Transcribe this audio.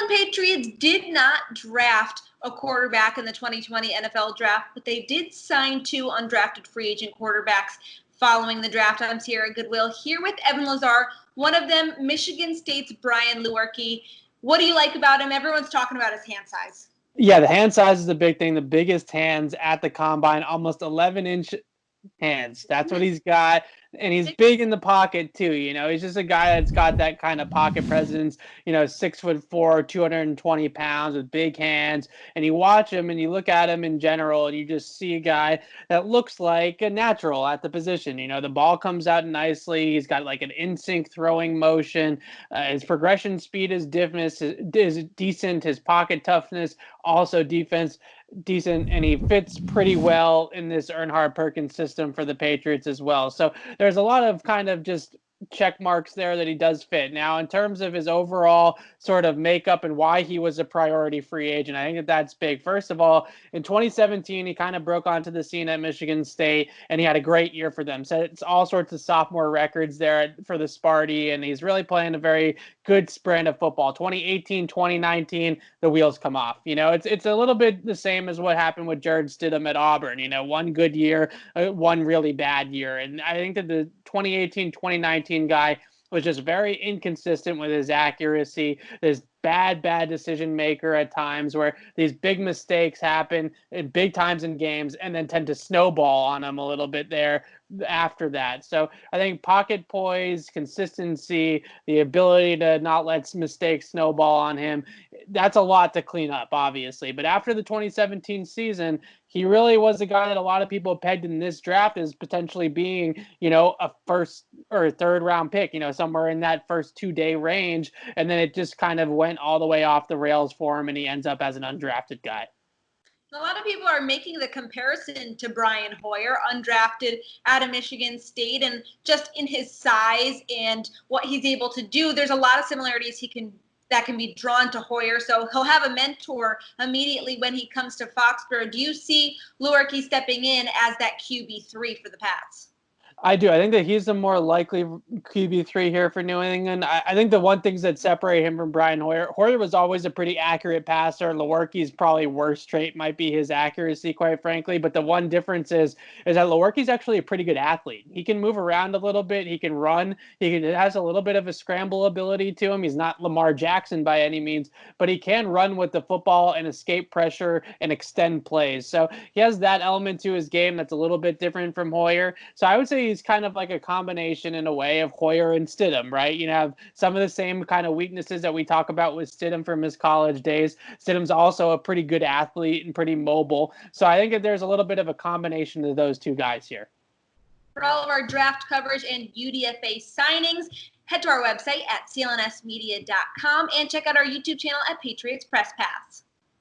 England Patriots did not draft a quarterback in the 2020 NFL draft, but they did sign 2 undrafted free agent quarterbacks following the draft. I'm Sierra Goodwill here with Evan Lazar, one of them, Michigan State's Brian Lewerke. What do you like about him? Everyone's talking about his hand size. Yeah, the hand size is the big thing. The biggest hands at the combine, almost 11-inch hands. That's what he's got. And he's big in the pocket too. He's just a guy that's got that kind of pocket presence, 6'4", 220 pounds with big hands. And you watch him and you look at him in general and you just see a guy that looks like a natural at the position. The ball comes out nicely. He's got like an in-sync throwing motion. His progression speed is decent. His pocket toughness, also decent, and he fits pretty well in this Earnhardt-Perkins system for the Patriots as well. So there's a lot of kind of just check marks there that he does fit. Now, in terms of his overall sort of makeup and why he was a priority free agent, I think that's big. First of all, in 2017, he kind of broke onto the scene at Michigan State, and he had a great year for them. So it's all sorts of sophomore records there for the Sparty, and he's really playing a very good sprint of football. 2018, 2019, the wheels come off. It's a little bit the same as what happened with Jared Stidham at Auburn. One good year, one really bad year. And I think that the 2018, 2019 guy was just very inconsistent with his accuracy. This bad decision maker at times where these big mistakes happen at big times in games and then tend to snowball on him a little bit there after that. So I think pocket poise, consistency, the ability to not let mistakes snowball on him, that's a lot to clean up, obviously. But after the 2017 season, he really was a guy that a lot of people pegged in this draft as potentially being, a first or third round pick, somewhere in that first 2-day range. And then it just kind of went all the way off the rails for him, and he ends up as an undrafted guy. A lot of people are making the comparison to Brian Hoyer, undrafted out of Michigan State, and just in his size and what he's able to do, there's a lot of similarities that can be drawn to Hoyer. So he'll have a mentor immediately when he comes to Foxborough. Do you see Lewerke stepping in as that QB3 for the Pats? I do. I think that he's the more likely QB3 here for New England. I think the one things that separate him from Brian Hoyer was always a pretty accurate passer. Lewerke's probably worst trait might be his accuracy, quite frankly. But the one difference is that Lewerke's actually a pretty good athlete. He can move around a little bit. He can run. Has a little bit of a scramble ability to him. He's not Lamar Jackson by any means, but he can run with the football and escape pressure and extend plays. So he has that element to his game that's a little bit different from Hoyer. So I would say he's kind of like a combination in a way of Hoyer and Stidham, right? You have some of the same kind of weaknesses that we talk about with Stidham from his college days. Stidham's also a pretty good athlete and pretty mobile. So I think that there's a little bit of a combination of those two guys here. For all of our draft coverage and UDFA signings, head to our website at clnsmedia.com and check out our YouTube channel at Patriots Press Pass.